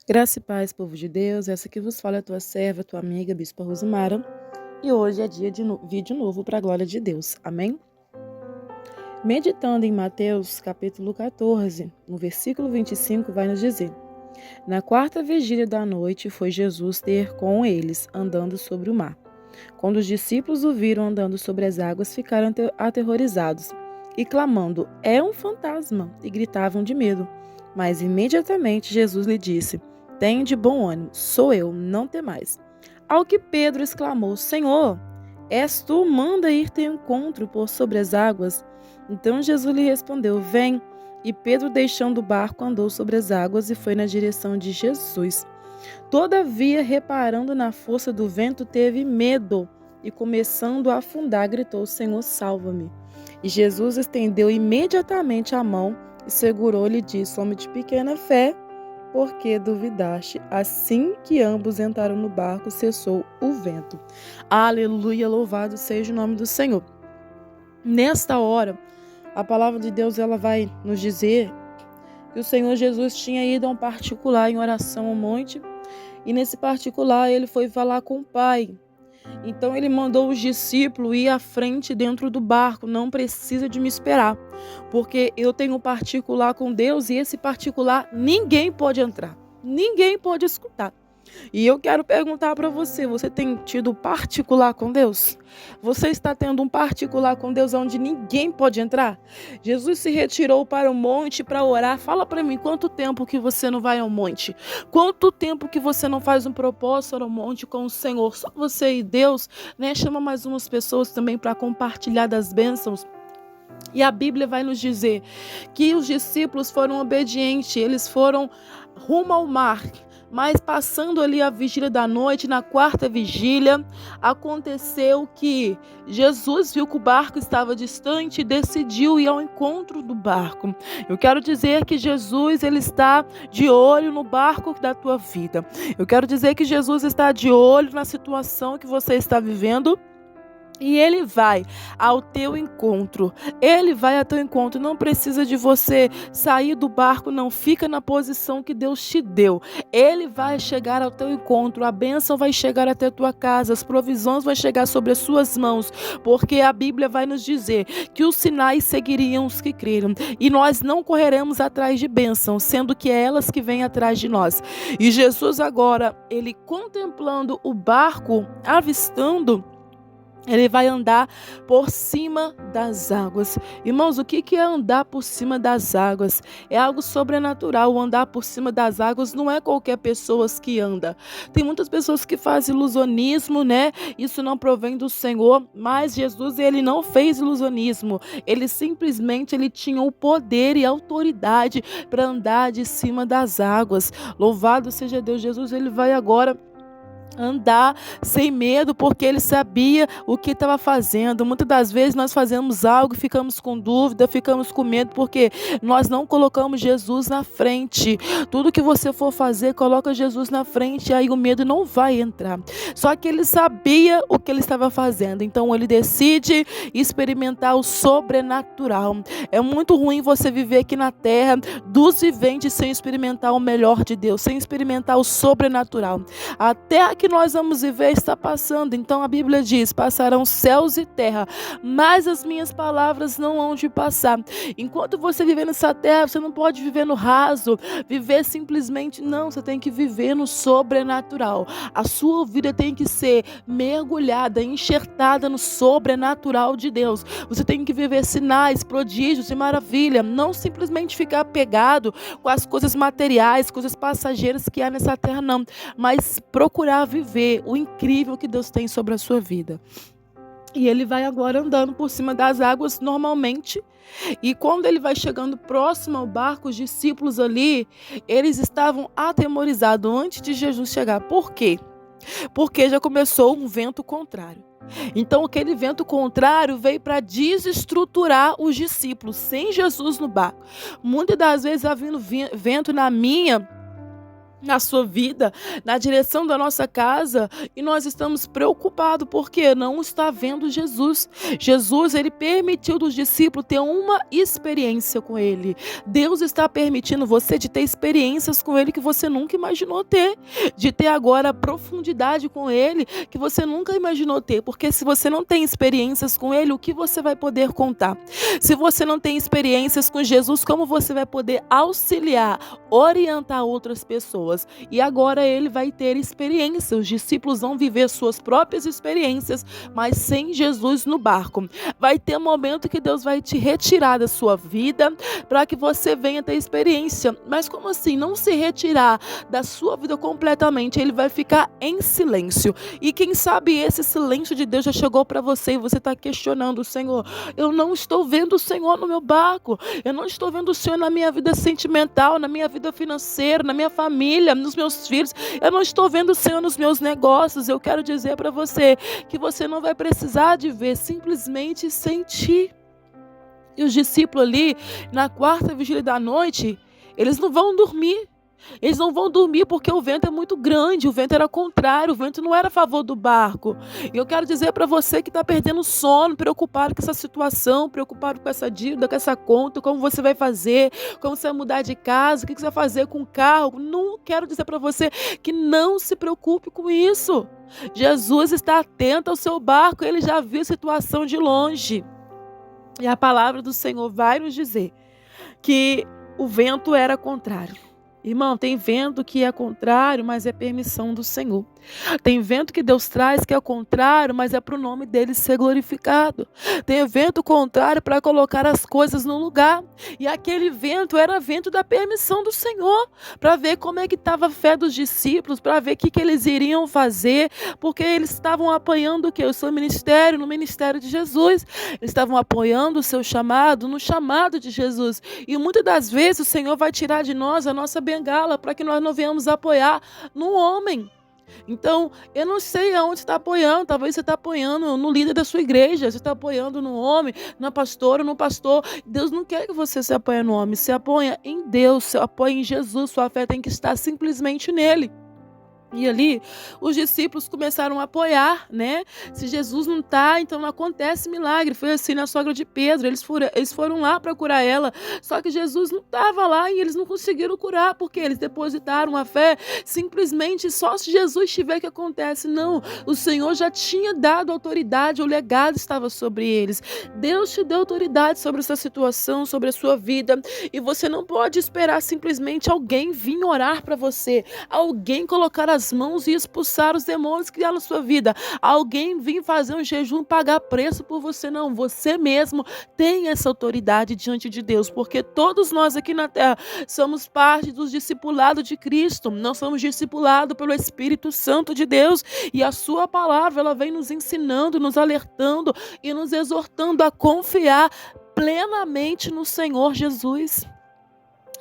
Graça e paz, povo de Deus, essa que vos fala é a tua serva, tua amiga, Bispa Rosimara, e hoje é dia de vídeo novo para a glória de Deus, amém? Meditando em Mateus, capítulo 14, no versículo 25, vai nos dizer: Na quarta vigília da noite foi Jesus ter com eles, andando sobre o mar. Quando os discípulos o viram andando sobre as águas, ficaram aterrorizados e clamando, é um fantasma, e gritavam de medo. Mas imediatamente Jesus lhe disse, tenha de bom ânimo, sou eu, não temais. Ao que Pedro exclamou, Senhor, és tu, manda ir teu encontro por sobre as águas. Então Jesus lhe respondeu, vem. E Pedro, deixando o barco, andou sobre as águas e foi na direção de Jesus. Todavia, reparando na força do vento, teve medo e, começando a afundar, gritou, Senhor, salva-me. E Jesus estendeu imediatamente a mão e segurou-lhe e disse, homem de pequena fé, por que duvidaste? Assim que ambos entraram no barco, cessou o vento. Aleluia, louvado seja o nome do Senhor. Nesta hora, a palavra de Deus ela vai nos dizer que o Senhor Jesus tinha ido a um particular em oração ao monte, e nesse particular ele foi falar com o Pai. Então ele mandou os discípulos ir à frente dentro do barco, não precisa de me esperar, porque eu tenho um particular com Deus e esse particular ninguém pode entrar, ninguém pode escutar. E eu quero perguntar para você, você tem tido particular com Deus? Você está tendo um particular com Deus onde ninguém pode entrar? Jesus se retirou para o monte para orar. Fala para mim, quanto tempo que você não vai ao monte? Quanto tempo que você não faz um propósito ao monte com o Senhor? Só você e Deus, né? Chama mais umas pessoas também para compartilhar das bênçãos. E a Bíblia vai nos dizer que os discípulos foram obedientes, eles foram rumo ao mar. Mas passando ali a vigília da noite, na quarta vigília, aconteceu que Jesus viu que o barco estava distante e decidiu ir ao encontro do barco. Eu quero dizer que Jesus ele está de olho no barco da tua vida. Eu quero dizer que Jesus está de olho na situação que você está vivendo. E ele vai ao teu encontro, ele vai ao teu encontro, não precisa de você sair do barco, não, fica na posição que Deus te deu, ele vai chegar ao teu encontro, a bênção vai chegar até a tua casa, as provisões vão chegar sobre as suas mãos, porque a Bíblia vai nos dizer que os sinais seguiriam os que creram, e nós não correremos atrás de bênção, sendo que é elas que vêm atrás de nós. E Jesus agora, ele contemplando o barco, avistando, ele vai andar por cima das águas. Irmãos, o que é andar por cima das águas? É algo sobrenatural. O andar por cima das águas não é qualquer pessoa que anda. Tem muitas pessoas que fazem ilusionismo, né? Isso não provém do Senhor. Mas Jesus, ele não fez ilusionismo. Ele simplesmente tinha o poder e a autoridade para andar de cima das águas. Louvado seja Deus. Jesus, ele vai agora andar sem medo, porque ele sabia o que estava fazendo. Muitas das vezes nós fazemos algo e ficamos com dúvida, ficamos com medo, porque nós não colocamos Jesus na frente. Tudo que você for fazer, coloca Jesus na frente, aí o medo não vai entrar. Só que ele sabia o que ele estava fazendo, então ele decide experimentar o sobrenatural. É muito ruim você viver aqui na terra dos viventes sem experimentar o melhor de Deus, sem experimentar o sobrenatural. Até que nós vamos viver está passando. Então a Bíblia diz, passarão céus e terra, mas as minhas palavras não hão de passar. Enquanto você viver nessa terra, você não pode viver no raso, viver simplesmente, não, você tem que viver no sobrenatural. A sua vida tem que ser mergulhada, enxertada no sobrenatural de Deus. Você tem que viver sinais, prodígios e maravilha, não simplesmente ficar apegado com as coisas materiais, coisas passageiras que há nessa terra, não, mas procurar viver o incrível que Deus tem sobre a sua vida. E ele vai agora andando por cima das águas normalmente. E quando ele vai chegando próximo ao barco, os discípulos ali, eles estavam atemorizados antes de Jesus chegar. Por quê? Porque já começou um vento contrário. Então aquele vento contrário veio para desestruturar os discípulos, sem Jesus no barco. Muitas das vezes havendo vento na sua vida, na direção da nossa casa, e nós estamos preocupados porque não está vendo Jesus. Jesus, ele permitiu dos discípulos ter uma experiência com ele. Deus está permitindo você de ter experiências com ele que você nunca imaginou ter, de ter agora profundidade com ele que você nunca imaginou ter, porque se você não tem experiências com ele, o que você vai poder contar? Se você não tem experiências com Jesus, como você vai poder auxiliar, orientar outras pessoas? E agora ele vai ter experiência. Os discípulos vão viver suas próprias experiências, mas sem Jesus no barco. Vai ter um momento que Deus vai te retirar da sua vida para que você venha ter experiência. Mas como assim? Não se retirar da sua vida completamente. Ele vai ficar em silêncio. E quem sabe esse silêncio de Deus já chegou para você e você está questionando o Senhor. Eu não estou vendo o Senhor no meu barco. Eu não estou vendo o Senhor na minha vida sentimental, na minha vida financeira, na minha família, nos meus filhos. Eu não estou vendo o Senhor nos meus negócios. Eu quero dizer para você que você não vai precisar de ver, simplesmente sentir. E os discípulos ali, na quarta vigília da noite, eles não vão dormir. Eles não vão dormir porque o vento é muito grande, o vento era contrário, o vento não era a favor do barco. E eu quero dizer para você que está perdendo sono, preocupado com essa situação, preocupado com essa dívida, com essa conta, como você vai fazer, como você vai mudar de casa, o que você vai fazer com o carro. Não quero dizer para você que não se preocupe com isso. Jesus está atento ao seu barco, ele já viu a situação de longe. E a palavra do Senhor vai nos dizer que o vento era contrário. Irmão, tem vento que é contrário, mas é permissão do Senhor. Tem vento que Deus traz que é contrário, mas é para o nome dele ser glorificado. Tem vento contrário para colocar as coisas no lugar. E aquele vento era vento da permissão do Senhor, para ver como é que estava a fé dos discípulos, para ver o que eles iriam fazer, porque eles estavam apoiando o quê? O seu ministério, no ministério de Jesus. Eles estavam apoiando o seu chamado, no chamado de Jesus. E muitas das vezes o Senhor vai tirar de nós a nossa bengala, para que nós não venhamos apoiar no homem. Então, eu não sei aonde você está apoiando. Talvez você está apoiando no líder da sua igreja, você está apoiando no homem, na pastora, no pastor. Deus não quer que você se apoie no homem, se apoia em Deus, se apoia em Jesus. Sua fé tem que estar simplesmente nele. E ali, os discípulos começaram a apoiar, né? Se Jesus não está, então não acontece milagre. Foi assim na sogra de Pedro, eles foram lá para curar ela, só que Jesus não estava lá e eles não conseguiram curar, porque eles depositaram a fé simplesmente só se Jesus tiver que acontece. Não, o Senhor já tinha dado autoridade, o legado estava sobre eles. Deus te deu autoridade sobre essa situação, sobre a sua vida, e você não pode esperar simplesmente alguém vir orar para você, alguém colocar as mãos e expulsar os demônios que há na sua vida, alguém vir fazer um jejum, pagar preço por você. Não, você mesmo tem essa autoridade diante de Deus, porque todos nós aqui na terra somos parte dos discipulados de Cristo. Nós somos discipulados pelo Espírito Santo de Deus, e a sua palavra, ela vem nos ensinando, nos alertando e nos exortando a confiar plenamente no Senhor Jesus.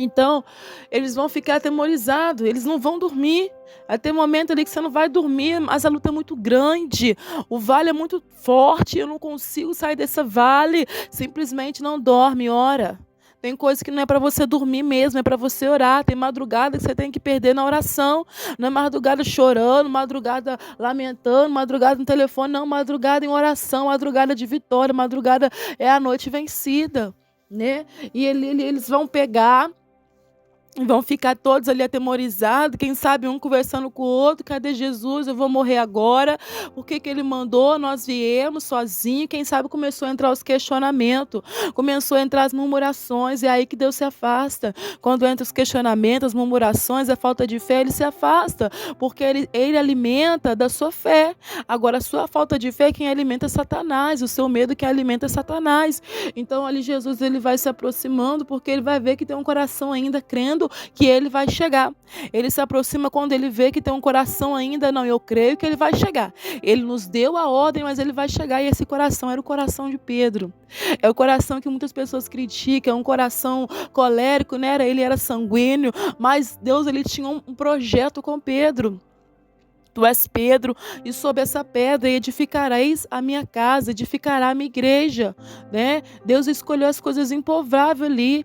Então, eles vão ficar atemorizados, eles não vão dormir. Vai ter um momento ali que você não vai dormir, mas a luta é muito grande, o vale é muito forte, eu não consigo sair desse vale. Simplesmente não dorme, ora. Tem coisa que não é para você dormir mesmo, é para você orar. Tem madrugada que você tem que perder na oração. Não é madrugada chorando, madrugada lamentando, madrugada no telefone, não, madrugada em oração, madrugada de vitória, madrugada é a noite vencida, né? E eles vão pegar, vão ficar todos ali atemorizados, quem sabe um conversando com o outro: cadê Jesus? Eu vou morrer agora. Por que ele mandou? Nós viemos sozinhos. Quem sabe começou a entrar os questionamentos, começou a entrar as murmurações, e é aí que Deus se afasta. Quando entra os questionamentos, as murmurações, a falta de fé, ele se afasta, porque ele alimenta da sua fé. Agora, a sua falta de fé, quem alimenta é Satanás, o seu medo quem alimenta é Satanás. Então ali Jesus, ele vai se aproximando, porque ele vai ver que tem um coração ainda crendo que ele vai chegar. Ele se aproxima quando ele vê que tem um coração ainda: não, eu creio que ele vai chegar. Ele nos deu a ordem, mas ele vai chegar. E esse coração era o coração de Pedro. É o coração que muitas pessoas criticam, é um coração colérico, né? Ele era sanguíneo, mas Deus, ele tinha um projeto com Pedro. Tu és Pedro, e sobre essa pedra edificareis a minha casa, edificará a minha igreja, né? Deus escolheu as coisas improváveis ali.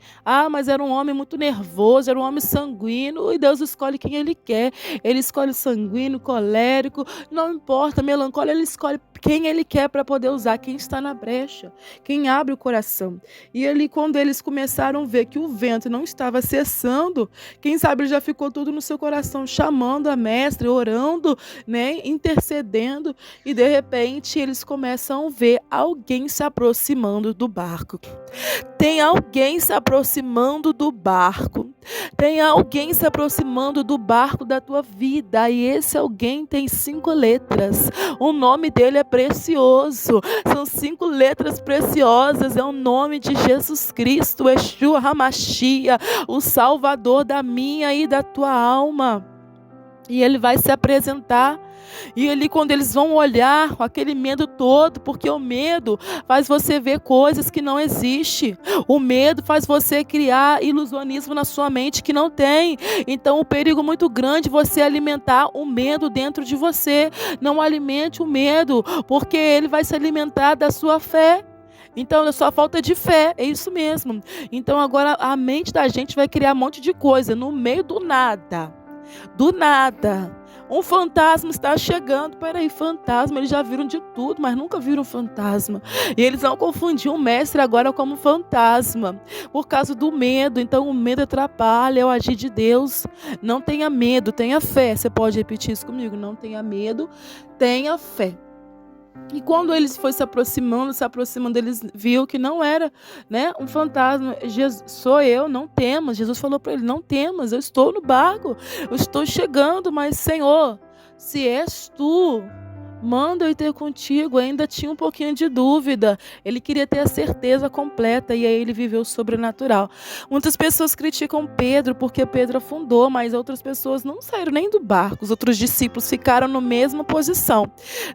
Mas era um homem muito nervoso, era um homem sanguíneo, e Deus escolhe quem Ele quer. Ele escolhe sanguíneo, colérico, não importa, melancólico, Ele escolhe quem Ele quer para poder usar, quem está na brecha, quem abre o coração. E ali, quando eles começaram a ver que o vento não estava cessando, quem sabe ele já ficou tudo no seu coração, chamando a mestre, orando, né, intercedendo, e de repente eles começam a ver alguém se aproximando do barco. Tem alguém se aproximando do barco. Tem alguém se aproximando do barco da tua vida. E esse alguém tem 5 letras. O nome dele é precioso. São 5 letras preciosas. É o nome de Jesus Cristo, Yeshua HaMashiach, o Salvador da minha e da tua alma. E ele vai se apresentar. E ali, quando eles vão olhar com aquele medo todo, porque o medo faz você ver coisas que não existem. O medo faz você criar ilusionismo na sua mente que não tem. Então, o perigo muito grande é você alimentar o medo dentro de você. Não alimente o medo, porque ele vai se alimentar da sua fé. Então, é só falta de fé, é isso mesmo. Então, agora a mente da gente vai criar um monte de coisa no meio do nada. Do nada. Um fantasma está chegando. Peraí, fantasma, eles já viram de tudo, mas nunca viram fantasma. E eles vão confundir o mestre agora como fantasma, por causa do medo. Então o medo atrapalha o agir de Deus. Não tenha medo, tenha fé. Você pode repetir isso comigo? Não tenha medo, tenha fé. E quando eles foi se aproximando, eles viu que não era, né, um fantasma. Jesus, sou eu, não temas. Jesus falou para ele, não temas, eu estou no barco, eu estou chegando, mas Senhor, se és tu, manda eu ir ter contigo. Ainda tinha um pouquinho de dúvida. Ele queria ter a certeza completa, e aí ele viveu o sobrenatural. Muitas pessoas criticam Pedro porque Pedro afundou, mas outras pessoas não saíram nem do barco. Os outros discípulos ficaram na mesma posição.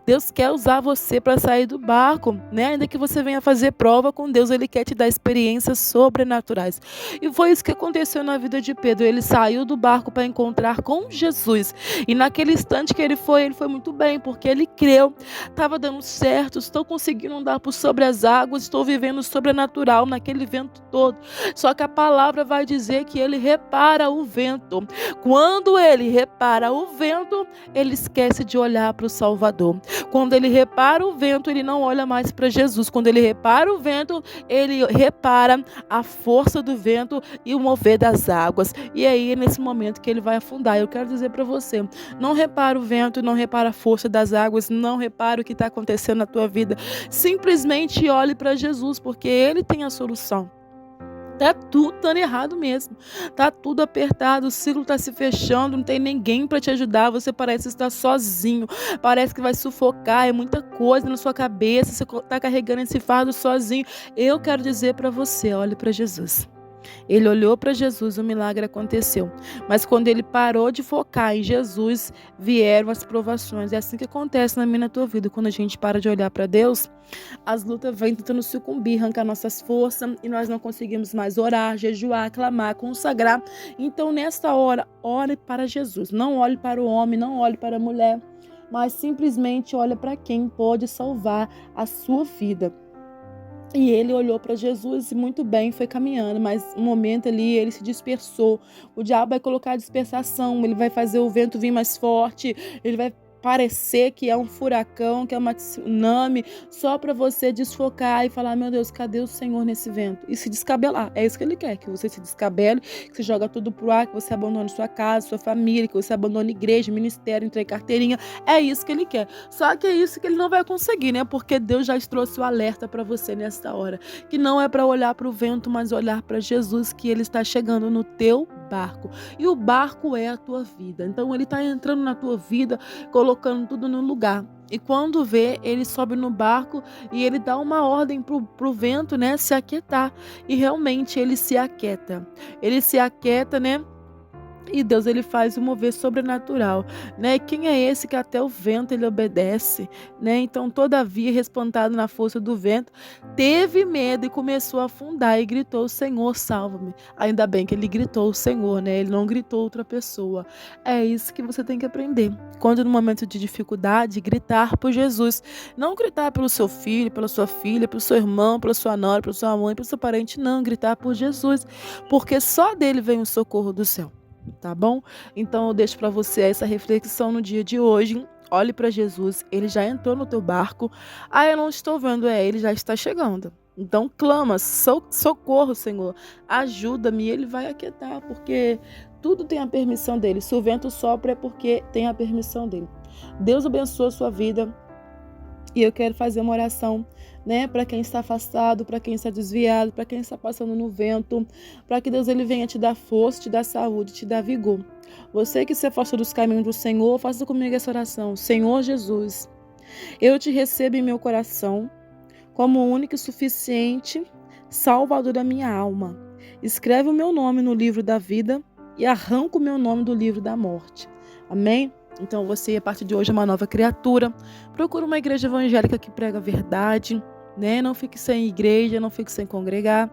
Deus quer usar você para sair do barco, né? Ainda que você venha fazer prova com Deus, Ele quer te dar experiências sobrenaturais. E foi isso que aconteceu na vida de Pedro. Ele saiu do barco para encontrar com Jesus. E naquele instante que ele foi muito bem, porque ele creu, estava dando certo, estou conseguindo andar por sobre as águas, estou vivendo o sobrenatural naquele vento todo. Só que a palavra vai dizer que ele repara o vento. Quando ele repara o vento, ele esquece de olhar para o Salvador. Quando ele repara o vento, ele não olha mais para Jesus. Quando ele repara o vento, ele repara a força do vento e o mover das águas. E aí é nesse momento que ele vai afundar. Eu quero dizer para você, não repara o vento, não repara a força das águas, não repara o que está acontecendo na tua vida. Simplesmente olhe para Jesus, porque Ele tem a solução. Tá tudo dando errado mesmo. Tá tudo apertado, o ciclo tá se fechando, não tem ninguém para te ajudar, você parece estar sozinho, parece que vai sufocar, é muita coisa na sua cabeça, você tá carregando esse fardo sozinho. Eu quero dizer para você, olhe para Jesus. Ele olhou para Jesus, o milagre aconteceu. Mas quando ele parou de focar em Jesus, vieram as provações. É assim que acontece na minha e na tua vida. Quando a gente para de olhar para Deus, as lutas vêm tentando sucumbir, arrancar nossas forças, e nós não conseguimos mais orar, jejuar, clamar, consagrar. Então, nesta hora, ore para Jesus. Não olhe para o homem, não olhe para a mulher, mas simplesmente olhe para quem pode salvar a sua vida. E ele olhou para Jesus e muito bem, foi caminhando, mas um momento ali ele se dispersou. O diabo vai colocar a dispersação, ele vai fazer o vento vir mais forte, ele vai parecer que é um furacão, que é uma tsunami, só para você desfocar e falar, meu Deus, cadê o Senhor nesse vento? E se descabelar. É isso que Ele quer, que você se descabele, que você joga tudo pro ar, que você abandone sua casa, sua família, que você abandone igreja, ministério, entregue carteirinha. É isso que Ele quer. Só que é isso que Ele não vai conseguir, né? Porque Deus já trouxe o alerta para você nesta hora, que não é para olhar para o vento, mas olhar para Jesus, que Ele está chegando no teu barco. E o barco é a tua vida. Então Ele está entrando na tua vida, colocando tudo no lugar. E quando vê, ele sobe no barco e ele dá uma ordem pro vento, né, se aquietar. E realmente ele se aquieta. Ele se aquieta, né? E Deus, ele faz um mover sobrenatural, né? Quem é esse que até o vento ele obedece, né? Então, todavia, respantado na força do vento, teve medo e começou a afundar e gritou: Senhor, salva-me. Ainda bem que ele gritou o Senhor, né? Ele não gritou outra pessoa. É isso que você tem que aprender. Quando no momento de dificuldade, gritar por Jesus. Não gritar pelo seu filho, pela sua filha, pelo seu irmão, pela sua nora, pela sua mãe, pelo seu parente. Não, gritar por Jesus, porque só dele vem o socorro do céu. Tá bom? Então eu deixo para você essa reflexão no dia de hoje. Olhe para Jesus, ele já entrou no teu barco. Ah, eu não estou vendo, ele já está chegando. Então clama, socorro, Senhor, ajuda-me, ele vai aquietar, porque tudo tem a permissão dele. Se o vento sopra é porque tem a permissão dele. Deus abençoe a sua vida. E eu quero fazer uma oração, né, para quem está afastado, para quem está desviado, para quem está passando no vento, para que Deus ele venha te dar força, te dar saúde, te dar vigor. Você que se afasta dos caminhos do Senhor, faça comigo essa oração. Senhor Jesus, eu te recebo em meu coração como o único e suficiente Salvador da minha alma. Escreve o meu nome no livro da vida e arranca o meu nome do livro da morte. Amém? Então você, a partir de hoje, é uma nova criatura. Procura uma igreja evangélica que prega a verdade, né? Não fique sem igreja, não fique sem congregar.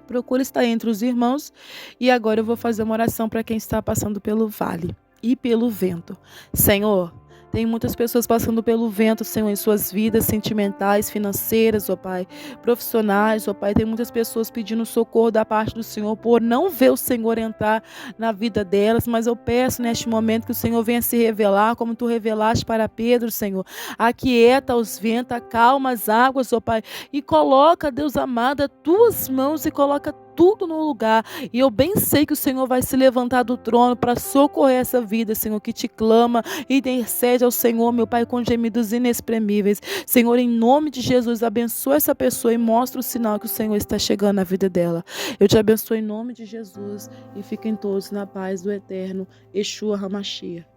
Procura estar entre os irmãos. E agora eu vou fazer uma oração para quem está passando pelo vale e pelo vento. Senhor, tem muitas pessoas passando pelo vento, Senhor, em suas vidas sentimentais, financeiras, ó Pai, profissionais, ó Pai. Tem muitas pessoas pedindo socorro da parte do Senhor por não ver o Senhor entrar na vida delas, mas eu peço neste momento que o Senhor venha se revelar, como Tu revelaste para Pedro, Senhor. Aquieta os ventos, acalma as águas, ó Pai, e coloca, Deus amado, as Tuas mãos e coloca tudo no lugar. E eu bem sei que o Senhor vai se levantar do trono para socorrer essa vida, Senhor, que te clama e intercede ao Senhor, meu Pai, com gemidos inexprimíveis. Senhor, em nome de Jesus, abençoa essa pessoa e mostra o sinal que o Senhor está chegando na vida dela. Eu te abençoo em nome de Jesus e fiquem todos na paz do eterno Yeshua HaMashiach.